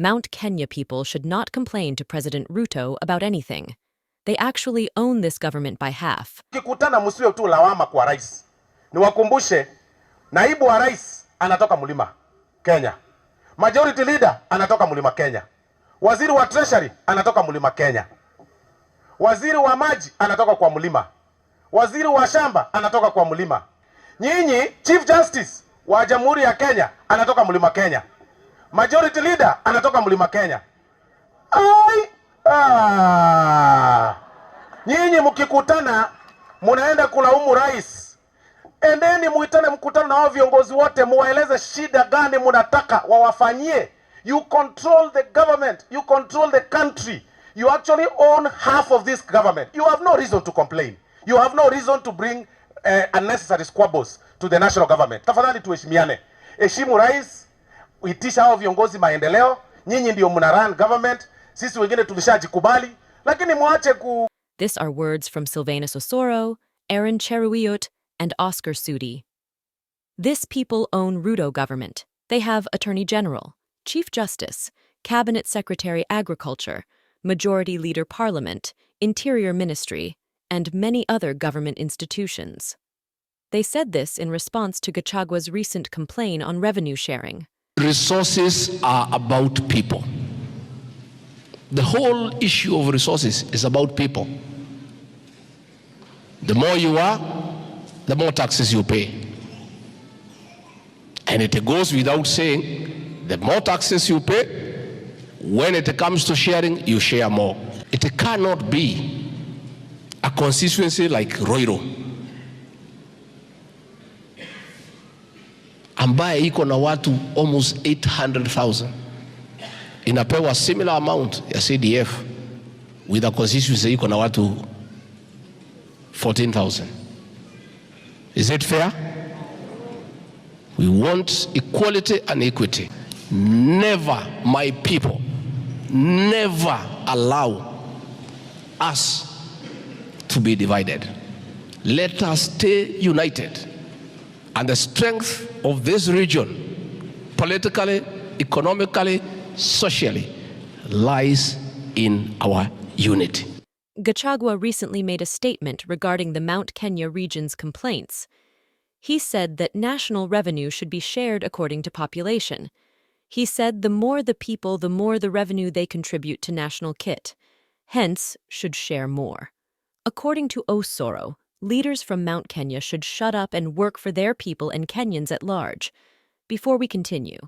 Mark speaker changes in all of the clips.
Speaker 1: Mount Kenya people should not complain to President Ruto about anything. They actually own this government by half.
Speaker 2: Kikutana msiwe tu lawama kwa rais. Niwakumbushe, naibu wa rais anatoka mlima Kenya. Majority leader anatoka mlima Kenya. Waziri wa treasury anatoka mlima Kenya. Waziri wa maji anatoka kwa mlima. Waziri wa shamba anatoka kwa mlima. Nyinyi Chief Justice wa Jamhuri ya Kenya anatoka mlima Kenya. Majority leader anatoka mlima Kenya. Nyinyi mkikutana munaenda kulaumu rais. Endeni muitane mkutano na hao viongozi wote, muwaeleze shida gani munataka wawafanyie. You control the government, you control the country. You actually own half of this government. You have no reason to complain. You have no reason to bring unnecessary squabbles to the national government. Tafadhali tuheshimiane. Heshimu rais, uitisha hao viongozi maendeleo. Nyinyi ndio mna run government. Sisi wengine tulishajikubali, lakini muache ku.
Speaker 1: These are words from Sylvanus Osoro, Aaron Cheruiyot, and Oscar Sudi. This people own Ruto government. They have Attorney General, Chief Justice, Cabinet Secretary Agriculture, Majority Leader Parliament, Interior Ministry, and many other government institutions. They said this in response to Gachagua's recent complaint on revenue sharing.
Speaker 3: Resources are about people. The whole issue of resources is about people. The more you are, the more taxes you pay. And it goes without saying, the more taxes you pay, when it comes to sharing, you share more. It cannot be a constituency like Roiro, ambaye iko na watu almost 800,000, inapewa similar amount ya CDF with a constituency iko na watu 14,000. Is it fair? We want equality and equity. Never, my people, never allow us to be divided. Let us stay united. And the strength of this region, politically, economically, socially, lies in our unity.
Speaker 1: Gachagua recently made a statement regarding the Mount Kenya region's complaints. He said that national revenue should be shared according to population. He said the more the people, the more the revenue they contribute to national kit. Hence, should share more. According to Osoro, leaders from Mount Kenya should shut up and work for their people and Kenyans at large. Before we continue,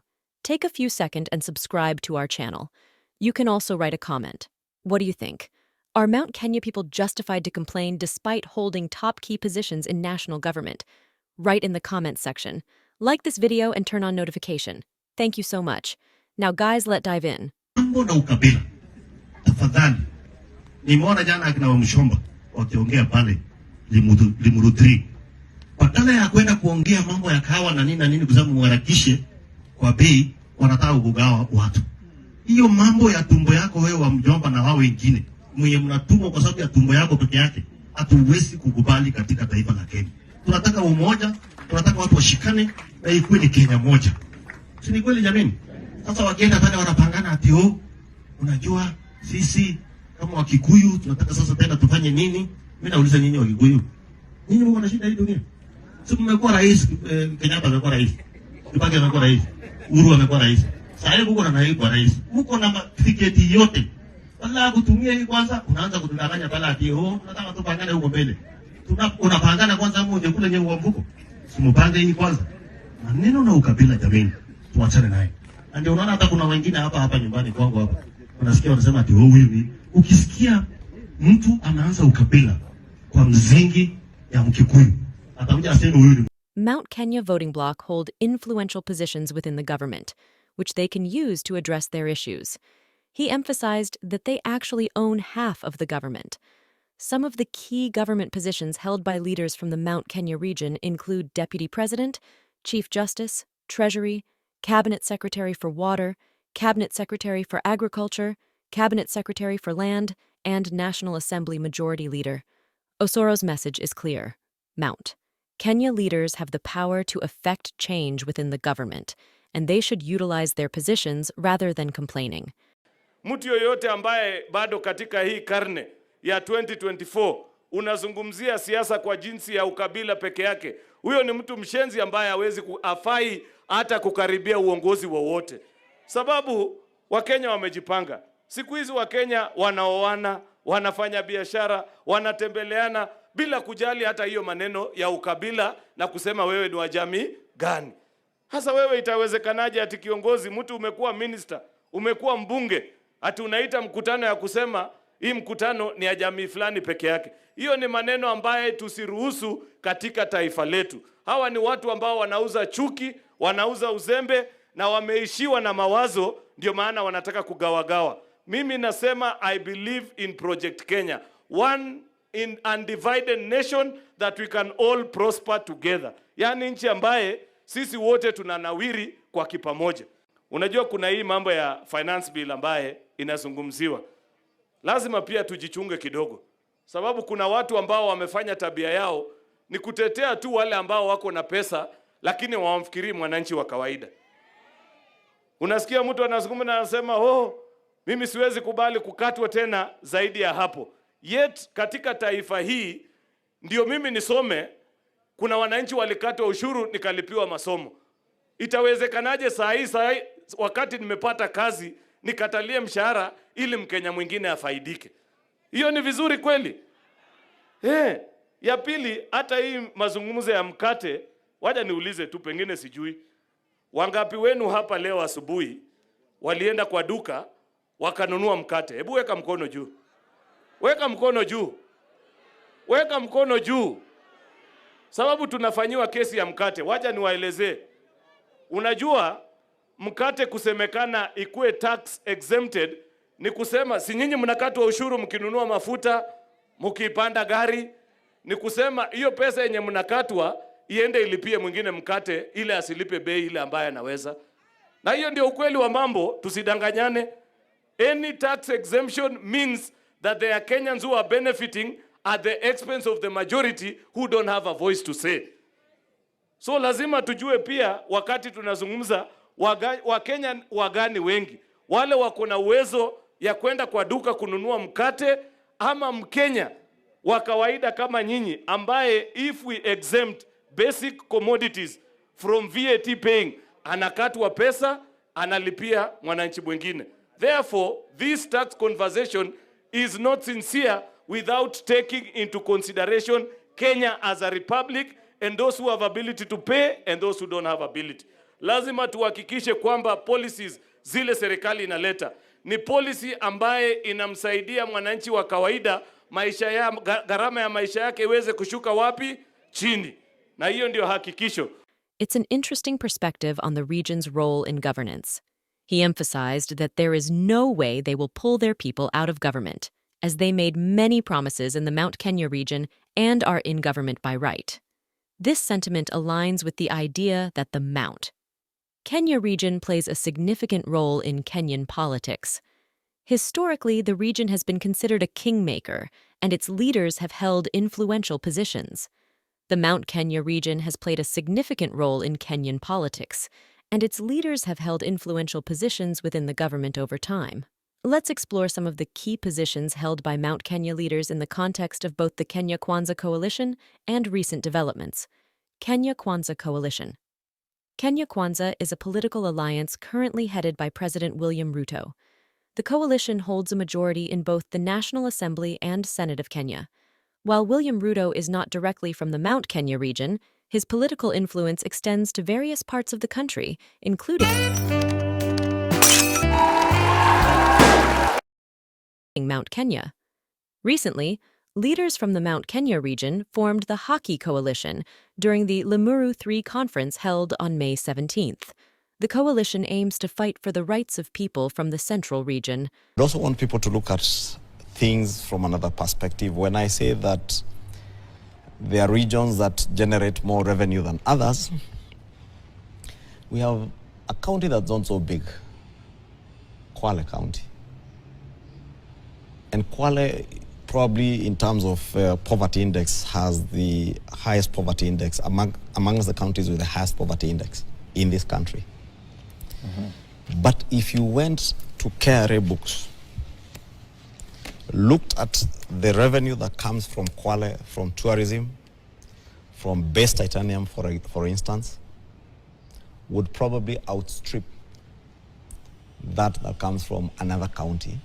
Speaker 1: take a few seconds and subscribe to our channel. You can also write a comment. What do you think? Are Mount Kenya people justified to complain despite holding top key positions in national government? Write in the comments section. Like this video and turn on notification. Thank you so much. Now guys, let's dive in.
Speaker 4: Mambo na ukabila. Tafadhali. Nimeona jana akina Mshomba wakiongea pale Limuru 3. Badala ya kwenda kuongea mambo ya kahawa na nini kwa sababu mwarakishe kwa bei, wanataka kugawa watu. Hiyo mambo ya tumbo yako wewe wa mjomba na wao wengine, mwenye mnatumwa kwa sababu ya tumbo yako peke yake, hatuwezi kukubali katika taifa la Kenya. Tunataka umoja, tunataka watu washikane na ikuwe ni Kenya moja. Si ni kweli jamani? Sasa wakienda pale wanapangana ati unajua sisi kama Wakikuyu tunataka sasa tena tufanye nini? Mimi nauliza nyinyi Wakikuyu. Nyinyi mko na shida hii dunia? Sisi mmekuwa rais, Kenyatta amekuwa rais. Kibaki amekuwa rais. Uhuru amekuwa rais. Sasa hivi mko na naibu rais. Mko na tiketi yote. Wala kutumia hii kwanza unaanza kudanganya pale ati tunataka tupangane huko mbele. Unapangana kwanza mmoja kule nyengo wa mvuko. Simupange hii kwanza. Maneno na ukabila jamani. Tuachane naye. Na ndio unaona hata kuna wengine hapa nyumbani kwangu hapa. Unasikia wanasema ati huyu ni. Ukisikia mtu anaanza ukabila kwa mzingi ya Mkikuyu, atakuja aseme huyu ni.
Speaker 1: Mount Kenya voting bloc hold influential positions within the government, which they can use to address their issues. He emphasized that they actually own half of the government. Some of the key government positions held by leaders from the Mount Kenya region include Deputy President, Chief Justice, Treasury, Cabinet Secretary for Water, Cabinet Secretary for Agriculture, Cabinet Secretary for Land, and National Assembly Majority Leader. Osoro's message is clear. Mount Kenya leaders have the power to effect change within the government, and they should utilize their positions rather than complaining.
Speaker 5: Mtu yoyote ambaye bado katika hii karne ya 2024 unazungumzia siasa kwa jinsi ya ukabila peke yake, huyo ni mtu mshenzi ambaye hawezi afai hata kukaribia uongozi wowote. Sababu Wakenya wamejipanga. Siku hizi Wakenya wanaoana, wanafanya biashara, wanatembeleana bila kujali hata hiyo maneno ya ukabila na kusema wewe ni wa jamii gani. Hasa wewe itawezekanaje ati kiongozi, mtu umekuwa minister, umekuwa mbunge, ati unaita mkutano ya kusema hii mkutano ni ya jamii fulani peke yake? Hiyo ni maneno ambaye tusiruhusu katika taifa letu. Hawa ni watu ambao wanauza chuki, wanauza uzembe na wameishiwa na mawazo, ndio maana wanataka kugawagawa. Mimi nasema I believe in Project Kenya, one in undivided nation that we can all prosper together. Yaani nchi ambaye sisi wote tunanawiri kwa kipamoja. Unajua kuna hii mambo ya finance bill ambaye inazungumziwa. Lazima pia tujichunge kidogo. Sababu kuna watu ambao wamefanya tabia yao ni kutetea tu wale ambao wako na pesa, lakini hawamfikirii mwananchi wa kawaida. Unasikia mtu anazungumza na anasema, "Oh, mimi siwezi kubali kukatwa tena zaidi ya hapo." Yet katika taifa hii ndio mimi nisome, kuna wananchi walikatwa ushuru nikalipiwa masomo. Itawezekanaje saa hii wakati nimepata kazi nikatalie mshahara ili Mkenya mwingine afaidike? Hiyo ni vizuri kweli? Ya pili, hata hii mazungumzo ya mkate, wacha niulize tu, pengine sijui. Wangapi wenu hapa leo asubuhi walienda kwa duka wakanunua mkate? Hebu weka mkono juu. Weka mkono juu. Weka mkono juu. Sababu tunafanyiwa kesi ya mkate. Wacha niwaelezee. Unajua mkate kusemekana ikue tax exempted ni kusema si nyinyi mnakatwa ushuru mkinunua mafuta, mkipanda gari, ni kusema hiyo pesa yenye mnakatwa iende ilipie mwingine mkate ile asilipe bei ile ambaye anaweza. Na hiyo ndio ukweli wa mambo, tusidanganyane. Any tax exemption means that there are Kenyans who are benefiting at the expense of the majority who don't have a voice to say. So lazima tujue pia wakati tunazungumza Wakenya wagani wengi, wale wako na uwezo ya kwenda kwa duka kununua mkate, ama Mkenya wa kawaida kama nyinyi ambaye if we exempt basic commodities from VAT paying, anakatwa pesa, analipia mwananchi mwingine. Therefore, this tax conversation is not sincere without taking into consideration Kenya as a republic and those who have ability to pay and those who don't have ability. Lazima tuhakikishe kwamba policies zile serikali inaleta ni policy ambaye inamsaidia mwananchi wa kawaida, maisha ya gharama ya maisha yake iweze kushuka wapi? Chini. Na hiyo ndio hakikisho.
Speaker 1: It's an interesting perspective on the region's role in governance. He emphasized that there is no way they will pull their people out of government, as they made many promises in the Mount Kenya region and are in government by right. This sentiment aligns with the idea that the Mount Kenya region plays a significant role in Kenyan politics. Historically, the region has been considered a kingmaker, and its leaders have held influential positions. The Mount Kenya region has played a significant role in Kenyan politics, and its leaders have held influential positions within the government over time. Let's explore some of the key positions held by Mount Kenya leaders in the context of both the Kenya Kwanza Coalition and recent developments. Kenya Kwanza Coalition. Kenya Kwanza is a political alliance currently headed by President William Ruto. The coalition holds a majority in both the National Assembly and Senate of Kenya. While William Ruto is not directly from the Mount Kenya region, his political influence extends to various parts of the country, including Mount Kenya. Recently, leaders from the Mount Kenya region formed the Hockey Coalition during the Limuru 3 conference held on May 17th. The coalition aims to fight for the rights of people from the central region.
Speaker 6: I also want people to look at things from another perspective. When I say that there are regions that generate more revenue than others, we have a county that's not so big, Kwale County. And Kwale, probably in terms of poverty index, has the highest poverty index amongst the counties with the highest poverty index in this country. But if you went to KRA books, looked at the revenue that comes from Kwale, from tourism, from base titanium, for instance, would probably outstrip that comes from another county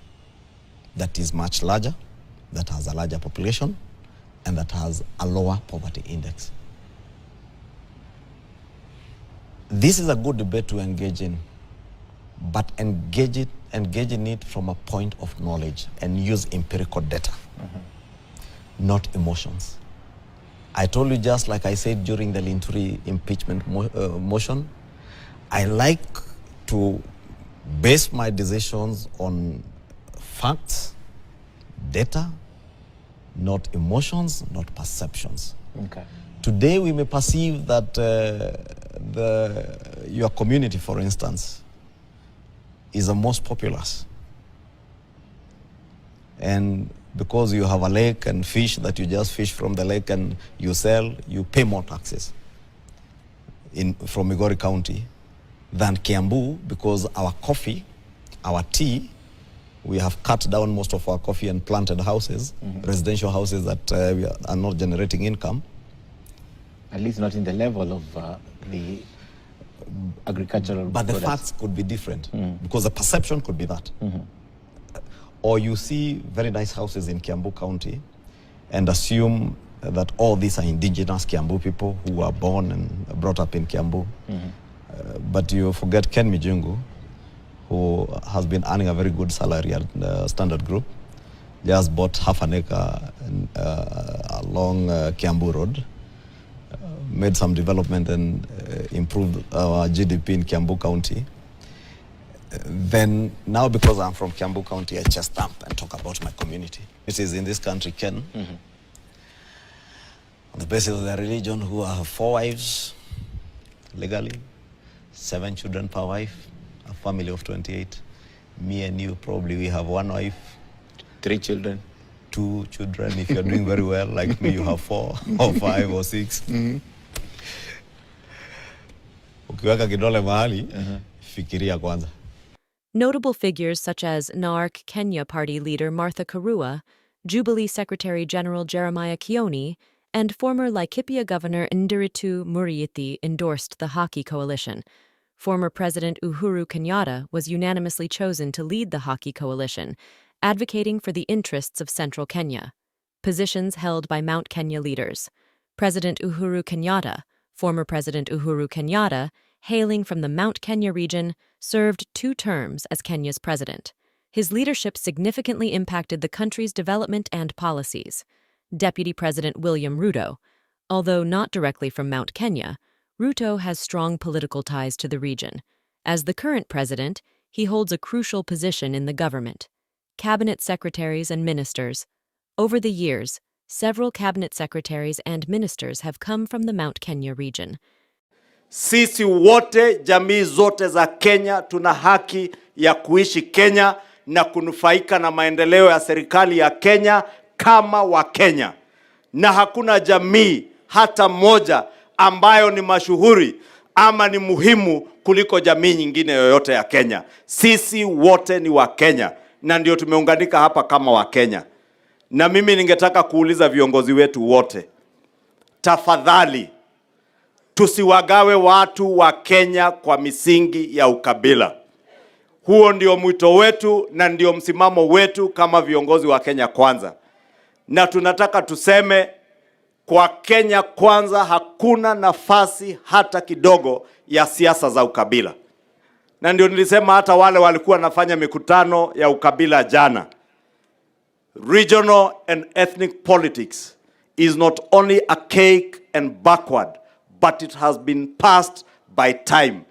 Speaker 6: that is much larger, that has a larger population, and that has a lower poverty index. This is a good debate to engage in, but engage in it from a point of knowledge and use empirical data, not emotions. I told you, just like I said during the Linturi impeachment motion, I like to base my decisions on facts, data, not emotions, not perceptions.
Speaker 7: Okay.
Speaker 6: Today we may perceive that your community, for instance, is the most populous. And because you have a lake and fish that you just fish from the lake and you sell, you pay more taxes from Migori County than Kiambu, because our coffee, our tea, we have cut down most of our coffee and planted houses, residential houses that are not generating income.
Speaker 7: At least not in the level of the agricultural
Speaker 6: But
Speaker 7: products.
Speaker 6: the facts could be different, because the perception could be that. Or you see very nice houses in Embu County and assume that all these are indigenous Kiambu people who were born and brought up in Kiambu. But you forget Ken Mijungu, who has been earning a very good salary at Standard Group, just bought half an acre along Kiambu Road, made some development and improved our GDP in Kiambu County. Then now, because I'm from Kiambu County, I just stamp and talk about my community. It is in this country, Ken, on the basis of their religion, who have 4 wives legally, 7 children per wife, a family of 28. Me and you, probably we have 1 wife,
Speaker 7: 3 children,
Speaker 6: 2 children. If you're doing very well, like me, you have 4 or 5 or 6. Ukiweka kidole mahali, fikiria kwanza.
Speaker 1: Notable figures such as NARC Kenya Party leader Martha Karua, Jubilee Secretary General Jeremiah Kioni, and former Laikipia Governor Ndiritu Muriithi endorsed the Hockey Coalition. Former President Uhuru Kenyatta was unanimously chosen to lead the Hockey Coalition, advocating for the interests of Central Kenya. Positions held by Mount Kenya leaders. President Uhuru Kenyatta, former President Uhuru Kenyatta, hailing from the Mount Kenya region, served 2 terms as Kenya's president. His leadership significantly impacted the country's development and policies. Deputy President William Ruto, although not directly from Mount Kenya, Ruto has strong political ties to the region. As the current president, he holds a crucial position in the government. Cabinet secretaries and ministers. Over the years, several cabinet secretaries and ministers have come from the Mount Kenya region.
Speaker 8: Sisi wote, jamii zote za Kenya, tuna haki ya kuishi Kenya na kunufaika na maendeleo ya serikali ya Kenya kama wa Kenya. Na hakuna jamii hata moja ambayo ni mashuhuri ama ni muhimu kuliko jamii nyingine yoyote ya Kenya. Sisi wote ni wa Kenya na ndio tumeunganika hapa kama wa Kenya. Na mimi ningetaka kuuliza viongozi wetu wote, tafadhali tusiwagawe watu wa Kenya kwa misingi ya ukabila. Huo ndio mwito wetu na ndio msimamo wetu kama viongozi wa Kenya Kwanza. Na tunataka tuseme, kwa Kenya Kwanza hakuna nafasi hata kidogo ya siasa za ukabila. Na ndio nilisema hata wale walikuwa nafanya mikutano ya ukabila jana. Regional and ethnic politics is not only archaic and backward, but it has been passed by time.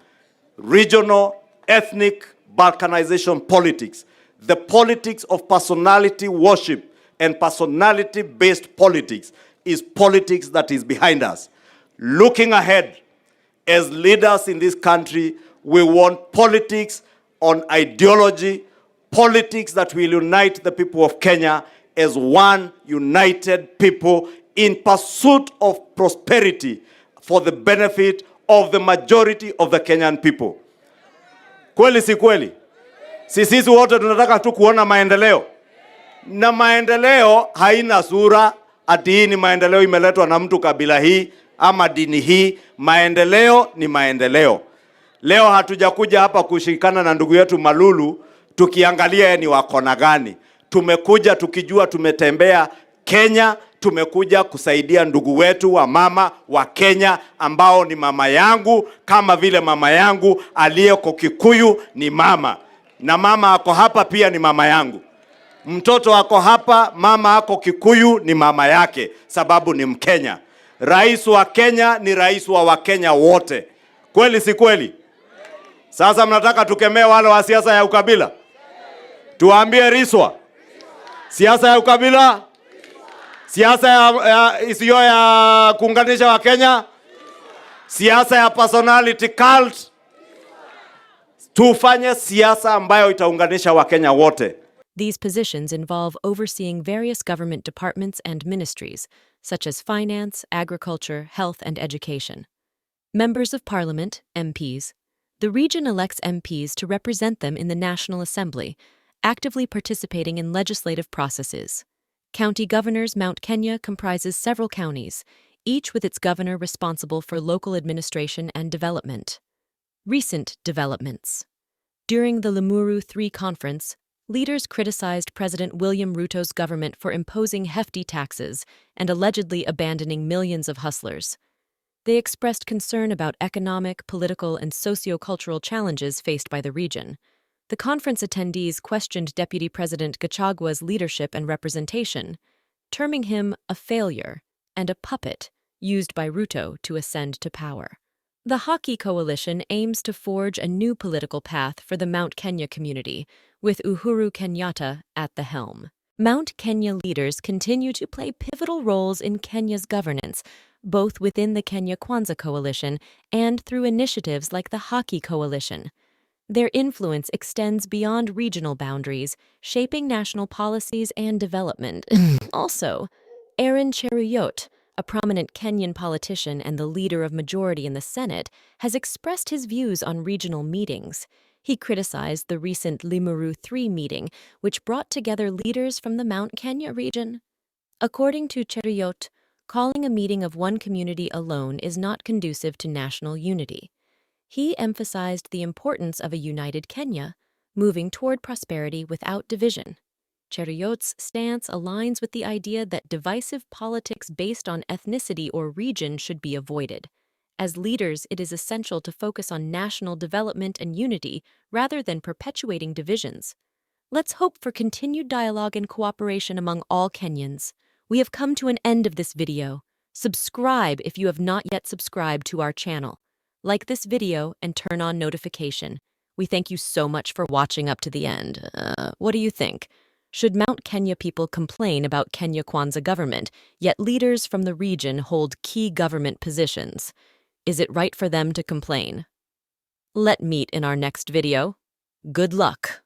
Speaker 8: Regional, ethnic, balkanization politics, the politics of personality worship and personality-based politics is politics that is behind us. Looking ahead, as leaders in this country, we want politics on ideology, politics that will unite the people of Kenya as one united people in pursuit of prosperity for the benefit of the majority of the Kenyan people. Kweli si kweli? Sisi wote tunataka tu kuona maendeleo. Na maendeleo haina sura ati hii ni maendeleo imeletwa na mtu kabila hii ama dini hii. Maendeleo ni maendeleo. Leo hatujakuja hapa kushikana na ndugu yetu Malulu tukiangalia yeye ni wakona gani. Tumekuja tukijua tumetembea Kenya, tumekuja kusaidia ndugu wetu wa mama wa Kenya ambao ni mama yangu, kama vile mama yangu aliyeko Kikuyu ni mama. Na mama ako hapa pia ni mama yangu. Mtoto ako hapa, mama ako Kikuyu ni mama yake, sababu ni Mkenya. Rais wa Kenya ni rais wa Wakenya wote. Kweli si kweli? Sasa mnataka tukemee wale wa siasa ya ukabila? Tuambie riswa. Siasa ya ukabila? Siasa isiyo ya kuunganisha wa Kenya? Siasa ya personality cult? Tufanye siasa ambayo itaunganisha wa Kenya wote.
Speaker 1: These positions involve overseeing various government departments and ministries, such as finance, agriculture, health, and education. Members of Parliament, MPs. The region elects MPs to represent them in the National Assembly, actively participating in legislative processes. County governors. Mount Kenya comprises several counties, each with its governor responsible for local administration and development. Recent developments. During the Limuru 3 conference, leaders criticized President William Ruto's government for imposing hefty taxes and allegedly abandoning millions of hustlers. They expressed concern about economic, political, and socio-cultural challenges faced by the region. The conference attendees questioned Deputy President Gachagua's leadership and representation, terming him a failure and a puppet used by Ruto to ascend to power. The Haki Coalition aims to forge a new political path for the Mount Kenya community, with Uhuru Kenyatta at the helm. Mount Kenya leaders continue to play pivotal roles in Kenya's governance, both within the Kenya Kwanza Coalition and through initiatives like the Haki Coalition. Their influence extends beyond regional boundaries, shaping national policies and development. Also, Aaron Cheruiyot, a prominent Kenyan politician and the leader of majority in the Senate, has expressed his views on regional meetings. He criticized the recent Limuru 3 meeting, which brought together leaders from the Mount Kenya region. According to Cheruiyot, calling a meeting of one community alone is not conducive to national unity. He emphasized the importance of a united Kenya, moving toward prosperity without division. Cheruiyot's stance aligns with the idea that divisive politics based on ethnicity or region should be avoided. As leaders, it is essential to focus on national development and unity rather than perpetuating divisions. Let's hope for continued dialogue and cooperation among all Kenyans. We have come to an end of this video. Subscribe if you have not yet subscribed to our channel. Like this video and turn on notification. We thank you so much for watching up to the end. What do you think? Should Mount Kenya people complain about Kenya Kwanza government, yet leaders from the region hold key government positions? Is it right for them to complain? Let's meet in our next video. Good luck.